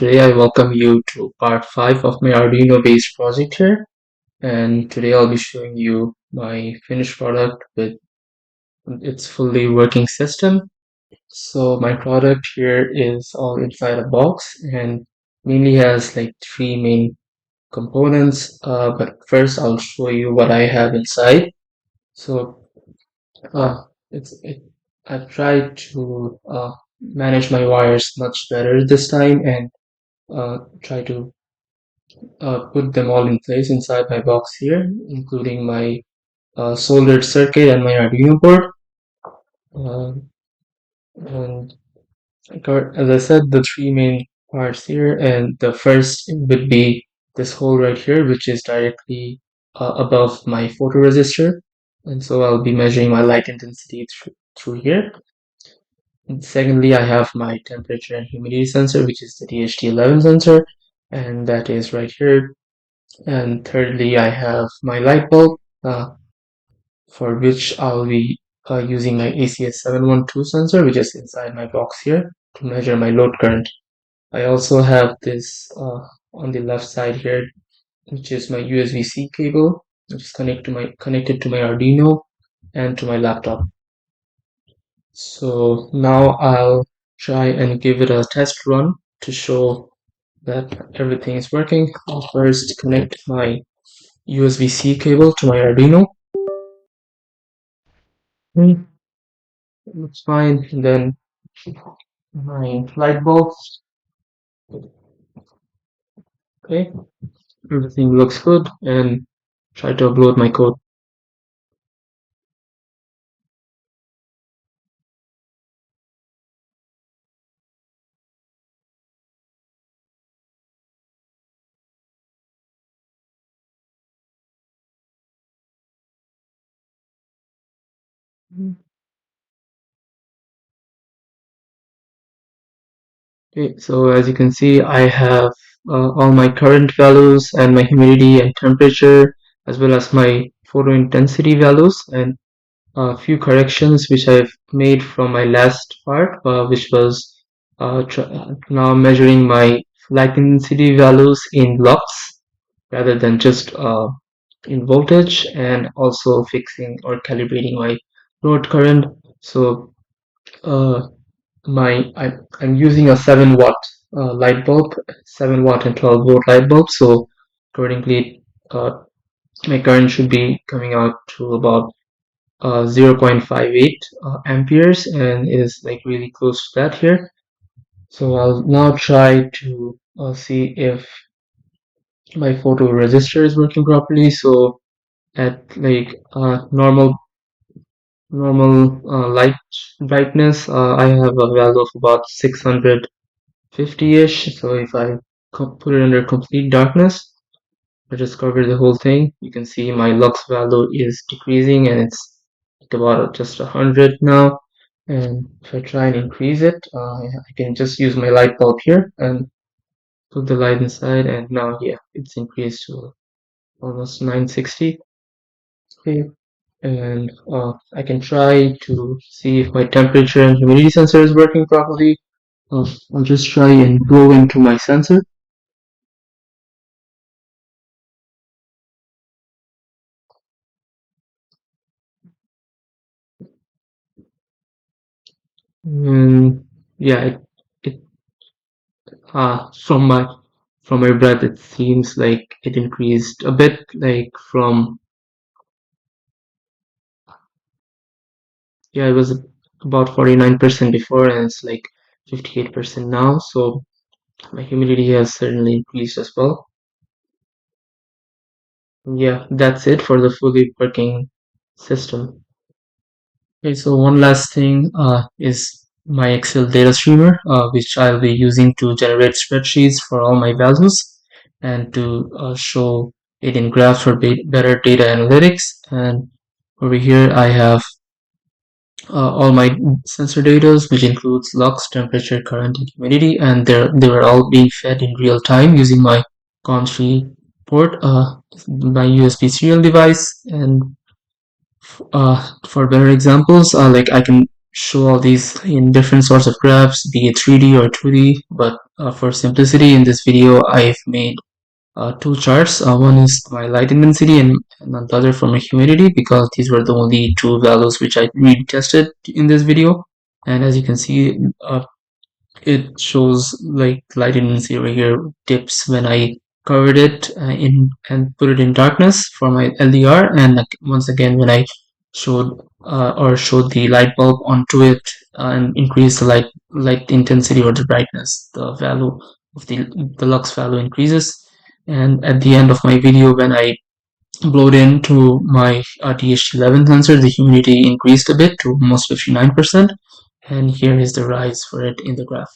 Today I welcome you to part 5 of my Arduino based project here, and today I'll be showing you my finished product with its fully working system. So my product here is all inside a box and mainly has like three main components, but first I'll show you what I have inside. So uh, it's it, I've tried to manage my wires much better this time and try to put them all in place inside my box here, including my soldered circuit and my Arduino board. Uh, and as I said, the three main parts here, and the first would be this hole right here, which is directly above my photoresistor. And so I'll be measuring my light intensity through here. And secondly, I have my temperature and humidity sensor, which is the DHT11 sensor, and that is right here. And thirdly, I have my light bulb, for which I'll be using my ECE 712 sensor, which is inside my box here, to measure my load current. I also have this on the left side here, which is my USB-C cable, which is connected to my Arduino and to my laptop. So now I'll try and give it a test run to show that everything is working. I'll first connect my USB-C cable to my Arduino. Looks fine. And then my light bulb. Okay, everything looks good, and try to upload my code. Okay, so as you can see, I have all my current values and my humidity and temperature, as well as my photo intensity values, and a few corrections which I've made from my last part, which was now measuring my light intensity values in lux rather than just in voltage, and also fixing or calibrating my load current. So uh, I'm using a 7 watt light bulb, 7 watt and 12 volt light bulb. So accordingly, my current should be coming out to about 0.58 amperes, and it is like really close to that here. So I'll now try to see if my photoresistor is working properly. So at like normal light brightness, I have a value of about 650-ish. So if I put it under complete darkness, I just cover the whole thing, you can see my lux value is decreasing, and it's like about just 100 now. And if I try and increase it, I can just use my light bulb here and put the light inside, and now yeah, it's increased to almost 960. Okay, and I can try to see if my temperature and humidity sensor is working properly. I'll just try and blow into my sensor. And yeah, it from my breath, it seems like it increased a bit, like from, yeah, it was about 49% before, and it's like 58% now. So my humidity has certainly increased as well. Yeah, that's it for the fully working system. Okay, so one last thing is my Excel data streamer, which I'll be using to generate spreadsheets for all my values and to show it in graphs for better data analytics. And over here, I have all my sensor data, which includes lux, temperature, current, and humidity, and they were all being fed in real time using my COM3 port, my USB serial device. And for better examples, like I can show all these in different sorts of graphs, be it 3D or 2D, but for simplicity in this video I've made two charts. One is my light intensity and the other for my humidity, because these were the only two values which I retested in this video. And as you can see, it shows like light intensity over here dips when I covered it in and put it in darkness for my LDR, and once again when I showed the light bulb onto it and increased the light intensity or the brightness, the value of the lux value increases. And at the end of my video, when I blowed into my DH11 sensor, the humidity increased a bit to almost 59%, and here is the rise for it in the graph.